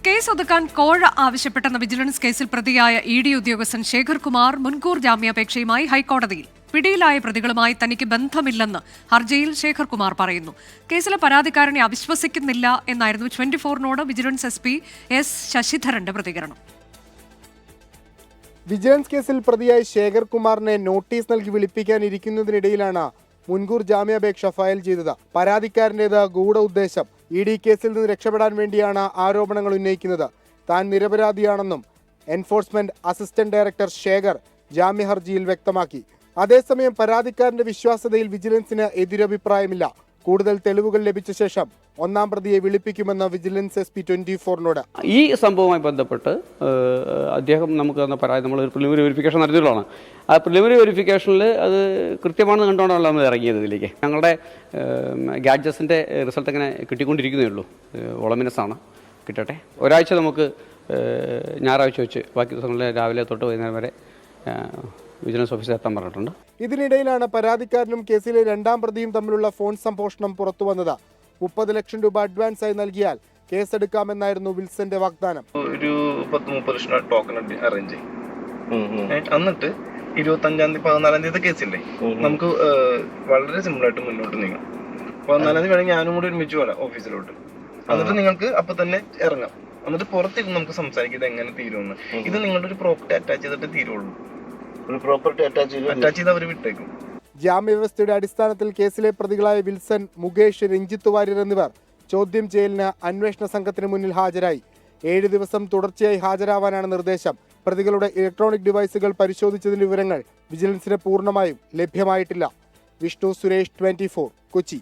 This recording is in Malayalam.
കേസ് ഒതുക്കാൻ കോഴ ആവശ്യപ്പെട്ടെന്ന വിജിലൻസ് കേസിൽ പ്രതിയായ ഇ.ഡി. ഉദ്യോഗസ്ഥൻ ശേഖർ കുമാർ മുൻകൂർ ജാമ്യാപേക്ഷയുമായി ഹൈക്കോടതിയിൽ. പിടിയിലായ പ്രതികളുമായി തനിക്ക് ബന്ധമില്ലെന്ന് ഹർജിയിൽ ശേഖർ കുമാർ പറയുന്നു. കേസിലെ പരാതിക്കാരനെ അവിശ്വസിക്കുന്നില്ല എന്നായിരുന്നു 24-നോട് വിജിലൻസ് SP എസ് ശശിധരന്റെ പ്രതികരണം. വിജിലൻസ് കേസിൽ പ്രതിയായ ശേഖർ കുമാറിനെ നോട്ടീസ് നൽകി വിളിപ്പിക്കാനിരിക്കുന്നതിനിടയിലാണ് മുൻകൂർ ജാമ്യാപേക്ഷ ഫയൽ ചെയ്തത്. പരാതിക്കാരൻ്റേത് ഗൂഢ ഉദ്ദേശം. ഇ.ഡി. കേസിൽ നിന്ന് രക്ഷപ്പെടാൻ വേണ്ടിയാണ് ആരോപണങ്ങൾ ഉന്നയിക്കുന്നത്. താൻ നിരപരാധിയാണെന്നും എൻഫോഴ്സ്മെന്റ് അസിസ്റ്റന്റ് ഡയറക്ടർ ശേഖർ ജാമ്യഹർജിയിൽ വ്യക്തമാക്കി. അതേസമയം പരാതിക്കാരന്റെ വിശ്വാസ്യതയിൽ വിജിലൻസിന് എതിരഭിപ്രായമില്ല. കൂടുതൽ തെളിവുകൾ ലഭിച്ച ശേഷം ഒന്നാം പ്രതിയെ വിളിപ്പിക്കുമെന്ന് വിജിലൻസ് SP 24-നോട്. ഈ സംഭവവുമായി ബന്ധപ്പെട്ട് അദ്ദേഹം നമുക്ക് തന്ന പരാതി നമ്മൾ ഒരു പ്രിലിമിനറി വെരിഫിക്കേഷൻ നടത്തിയിട്ടുള്ളതാണ്. ആ പ്രിലിമിനറി വെരിഫിക്കേഷനിൽ അത് കൃത്യമാണെന്ന് കണ്ടുകൊണ്ടാണല്ലോ നമ്മൾ ഇറങ്ങിയത് ഇതിലേക്ക്. ഞങ്ങളുടെ ഗാഡ്ജസിൻ്റെ റിസൾട്ട് അങ്ങനെ കിട്ടിക്കൊണ്ടിരിക്കുന്നേ ഉള്ളൂ. വോളമിനസാണ്, കിട്ടട്ടെ. ഒരാഴ്ച നമുക്ക് ഞായറാഴ്ച വെച്ച് ബാക്കി ദിവസങ്ങളിൽ രാവിലെ തൊട്ട് വൈകുന്നേരം വരെ വിജിലൻസ് ഓഫീസിൽ എത്താൻ പറഞ്ഞിട്ടുണ്ട്. ഇതിനിടയിലാണ് പരാതിക്കാരനും കേസിലെ രണ്ടാം പ്രതിയും തമ്മിലുള്ള ഫോൺ സംഭാഷണം പുറത്തുവന്നത്. 30 ലക്ഷം രൂപ അഡ്വാൻസ് ആയി നൽകിയാൽ കേസെടുക്കാമെന്നായിരുന്നു വിൽസന്റെ വാഗ്ദാനം. ഒരു 10-30 ലക്ഷം ടോക്കൺ അറേഞ്ച് ചെയ്യും. എന്നിട്ട് 25-ാം തീയതി 14-ാം തീയതി കേസില്ലേ, നമുക്ക് വളരെ സിമ്പിൾ ആയിട്ട് മുന്നോട്ട് നീങ്ങാം. 14-ാം തീയതി വേണമെങ്കിൽ ഞാനും കൂടി ഒരുമിച്ച് പോകാം ഓഫീസിലോട്ട്. എന്നിട്ട് നിങ്ങൾക്ക് അപ്പൊ തന്നെ ഇറങ്ങാം. എന്നിട്ട് പുറത്തിരുന്ന് നമുക്ക് സംസാരിക്കാം ഇത് എങ്ങനെ തീരുമെന്ന്. ഇത് നിങ്ങളുടെ ഒരു പ്രോപ്പർട്ടി അറ്റാച്ച് ചെയ്തിട്ട് തീരുള്ളൂ. ഒരു പ്രോപ്പർട്ടി അറ്റാച്ച് ചെയ്ത് അവർ വിട്ടേക്കും. ജാമ്യവ്യവസ്ഥയുടെ അടിസ്ഥാനത്തിൽ കേസിലെ പ്രതികളായ വിൽസൺ, മുകേഷ്, രഞ്ജിത്ത് വാര്യർ എന്നിവർ ചോദ്യം ചെയ്യലിന് അന്വേഷണ സംഘത്തിന് മുന്നിൽ ഹാജരായി. 7 ദിവസം തുടർച്ചയായി ഹാജരാവാനാണ് നിർദ്ദേശം. പ്രതികളുടെ ഇലക്ട്രോണിക് ഡിവൈസുകൾ പരിശോധിച്ചതിന്റെ വിവരങ്ങൾ വിജിലൻസിന് പൂർണ്ണമായും ലഭ്യമായിട്ടില്ല. വിഷ്ണു സുരേഷ്, 24, കൊച്ചി.